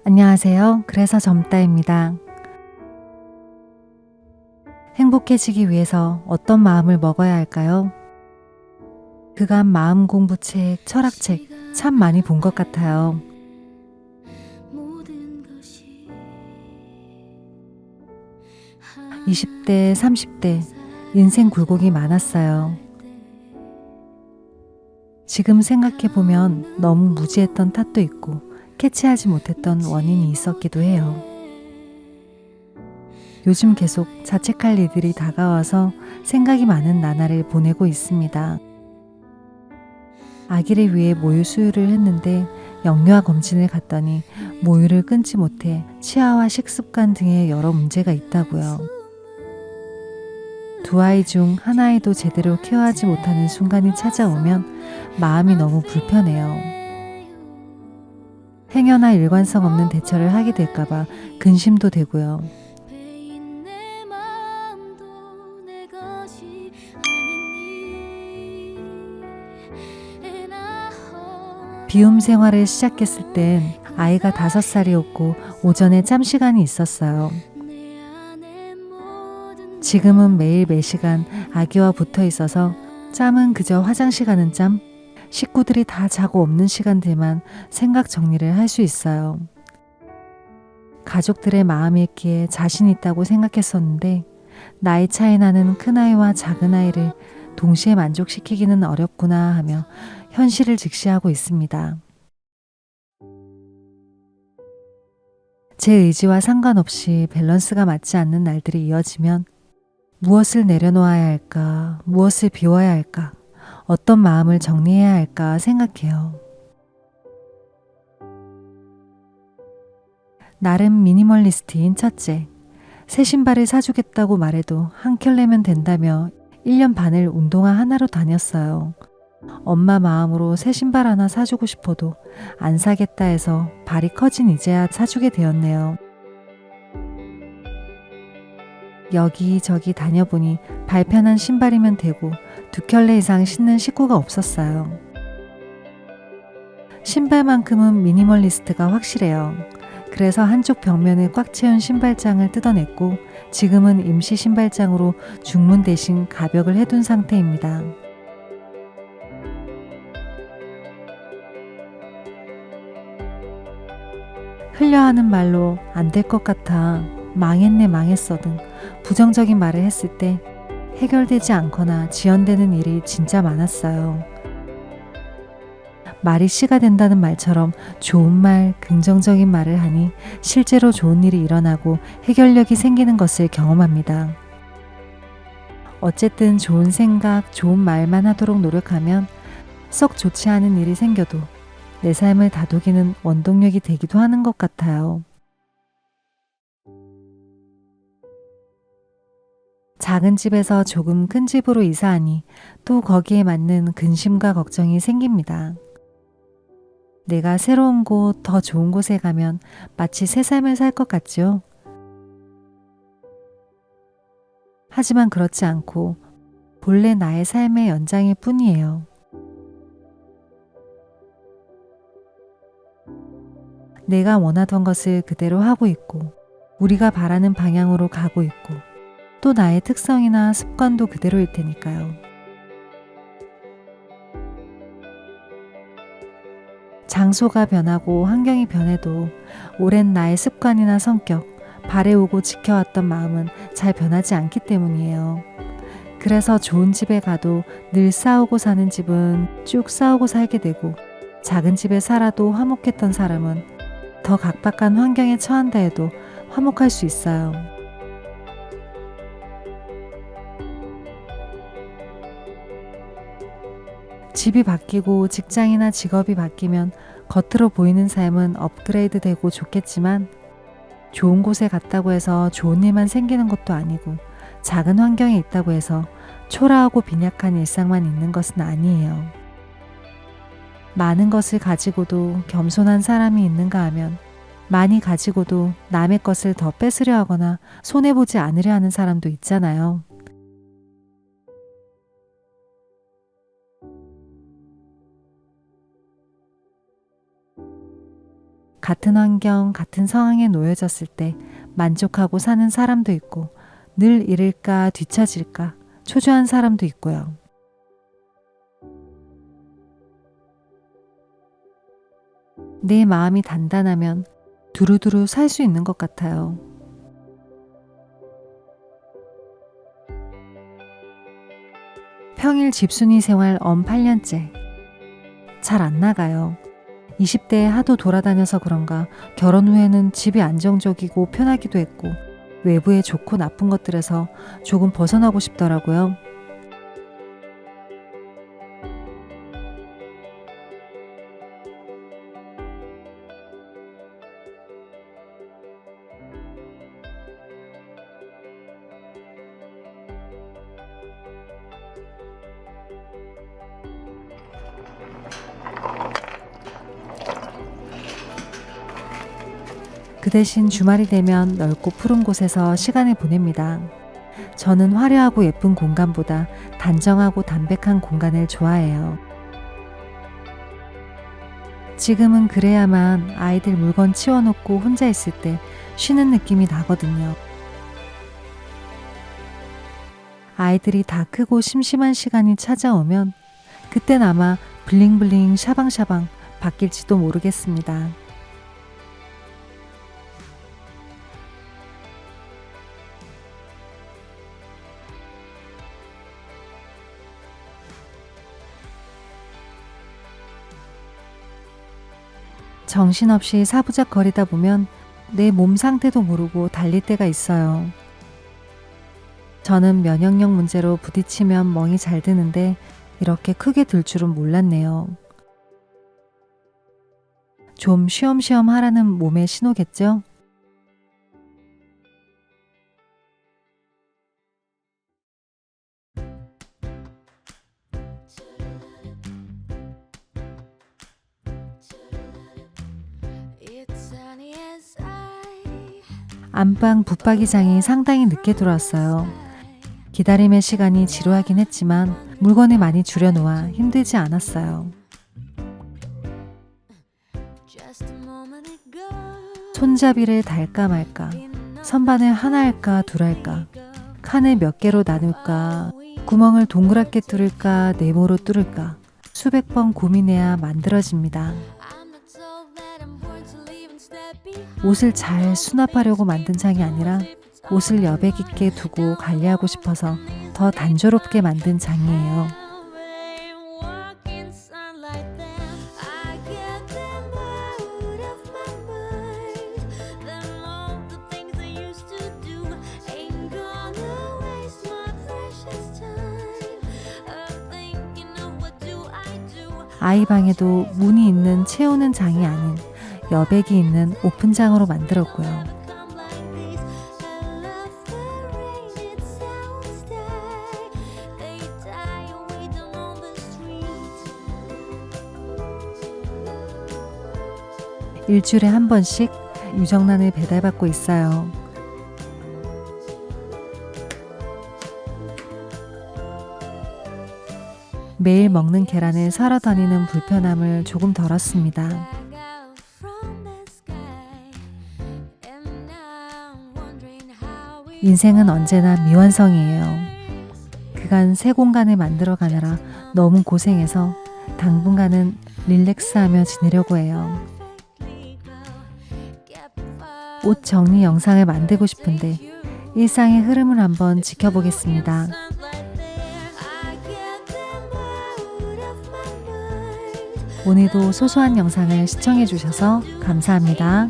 안녕하세요. 그래서 젊다입니다. 행복해지기 위해서 어떤 마음을 먹어야 할까요? 그간 마음 공부책, 철학책 참 많이 본 것 같아요. 20대, 30대 인생 굴곡이 많았어요. 지금 생각해보면 너무 무지했던 탓도 있고 캐치하지 못했던 원인이 있었기도 해요. 요즘 계속 자책할 일들이 다가와서 생각이 많은 나날을 보내고 있습니다. 아기를 위해 모유 수유를 했는데 영유아 검진을 갔더니 모유를 끊지 못해 치아와 식습관 등의 여러 문제가 있다고요. 두 아이 중 한 아이도 제대로 케어하지 못하는 순간이 찾아오면 마음이 너무 불편해요. 행여나 일관성 없는 대처를 하게 될까봐 근심도 되고요. 비움 생활을 시작했을 땐 아이가 5살이었고 오전에 짬 시간이 있었어요. 지금은 매일 매시간 아기와 붙어 있어서 짬은 그저 화장실 가는 짬, 식구들이 다 자고 없는 시간들만 생각 정리를 할 수 있어요. 가족들의 마음 읽기에 자신 있다고 생각했었는데 나이 차이 나는 큰아이와 작은아이를 동시에 만족시키기는 어렵구나 하며 현실을 직시하고 있습니다. 제 의지와 상관없이 밸런스가 맞지 않는 날들이 이어지면 무엇을 내려놓아야 할까, 무엇을 비워야 할까, 어떤 마음을 정리해야 할까 생각해요. 나름 미니멀리스트인 첫째, 새 신발을 사주겠다고 말해도 한 켤레면 된다며 1년 반을 운동화 하나로 다녔어요. 엄마 마음으로 새 신발 하나 사주고 싶어도 안 사겠다 해서 발이 커진 이제야 사주게 되었네요. 여기저기 다녀보니 발편한 신발이면 되고 2켤레 이상 신는 식구가 없었어요. 신발만큼은 미니멀리스트가 확실해요. 그래서 한쪽 벽면을 꽉 채운 신발장을 뜯어냈고 지금은 임시 신발장으로 중문 대신 가벽을 해둔 상태입니다. 흘려하는 말로 안 될 것 같아, 망했네 망했어 등 부정적인 말을 했을 때 해결되지 않거나 지연되는 일이 진짜 많았어요. 말이 씨가 된다는 말처럼 좋은 말, 긍정적인 말을 하니 실제로 좋은 일이 일어나고 해결력이 생기는 것을 경험합니다. 어쨌든 좋은 생각, 좋은 말만 하도록 노력하면 썩 좋지 않은 일이 생겨도 내 삶을 다독이는 원동력이 되기도 하는 것 같아요. 작은 집에서 조금 큰 집으로 이사하니 또 거기에 맞는 근심과 걱정이 생깁니다. 내가 새로운 곳, 더 좋은 곳에 가면 마치 새 삶을 살 것 같죠? 하지만 그렇지 않고 본래 나의 삶의 연장일 뿐이에요. 내가 원하던 것을 그대로 하고 있고, 우리가 바라는 방향으로 가고 있고, 또 나의 특성이나 습관도 그대로일 테니까요. 장소가 변하고 환경이 변해도 오랜 나의 습관이나 성격, 바래오고 지켜왔던 마음은 잘 변하지 않기 때문이에요. 그래서 좋은 집에 가도 늘 싸우고 사는 집은 쭉 싸우고 살게 되고, 작은 집에 살아도 화목했던 사람은 더 각박한 환경에 처한다 해도 화목할 수 있어요. 집이 바뀌고 직장이나 직업이 바뀌면 겉으로 보이는 삶은 업그레이드 되고 좋겠지만, 좋은 곳에 갔다고 해서 좋은 일만 생기는 것도 아니고 작은 환경에 있다고 해서 초라하고 빈약한 일상만 있는 것은 아니에요. 많은 것을 가지고도 겸손한 사람이 있는가 하면 많이 가지고도 남의 것을 더 뺏으려 하거나 손해보지 않으려 하는 사람도 있잖아요. 같은 환경, 같은 상황에 놓여졌을 때 만족하고 사는 사람도 있고 늘 잃을까 뒤처질까 초조한 사람도 있고요. 내 마음이 단단하면 두루두루 살 수 있는 것 같아요. 평일 집순이 생활 엄 8년째. 잘 안 나가요. 20대에 하도 돌아다녀서 그런가 결혼 후에는 집이 안정적이고 편하기도 했고 외부의 좋고 나쁜 것들에서 조금 벗어나고 싶더라고요. 그 대신 주말이 되면 넓고 푸른 곳에서 시간을 보냅니다. 저는 화려하고 예쁜 공간보다 단정하고 담백한 공간을 좋아해요. 지금은 그래야만 아이들 물건 치워놓고 혼자 있을 때 쉬는 느낌이 나거든요. 아이들이 다 크고 심심한 시간이 찾아오면 그땐 아마 블링블링 샤방샤방 바뀔지도 모르겠습니다. 정신없이 사부작 거리다 보면 내 몸 상태도 모르고 달릴 때가 있어요. 저는 면역력 문제로 부딪히면 멍이 잘 드는데 이렇게 크게 들 줄은 몰랐네요. 좀 쉬엄쉬엄 하라는 몸의 신호겠죠? 안방 붙박이장이 상당히 늦게 들어왔어요. 기다림의 시간이 지루하긴 했지만 물건을 많이 줄여놓아 힘들지 않았어요. 손잡이를 달까 말까, 선반을 하나 할까 둘 할까, 칸을 몇 개로 나눌까, 구멍을 동그랗게 뚫을까 네모로 뚫을까 수백 번 고민해야 만들어집니다. 옷을 잘 수납하려고 만든 장이 아니라 옷을 여백 있게 두고 관리하고 싶어서 더 단조롭게 만든 장이에요. 아이 방에도 문이 있는 채우는 장이 아닌 여백이 있는 오픈장으로 만들었고요. 일주일에 한 번씩 유정란을 배달받고 있어요. 매일 먹는 계란을 사러 다니는 불편함을 조금 덜었습니다. 인생은 언제나 미완성이에요. 그간 새 공간을 만들어 가느라 너무 고생해서 당분간은 릴렉스하며 지내려고 해요. 옷 정리 영상을 만들고 싶은데 일상의 흐름을 한번 지켜보겠습니다. 오늘도 소소한 영상을 시청해 주셔서 감사합니다.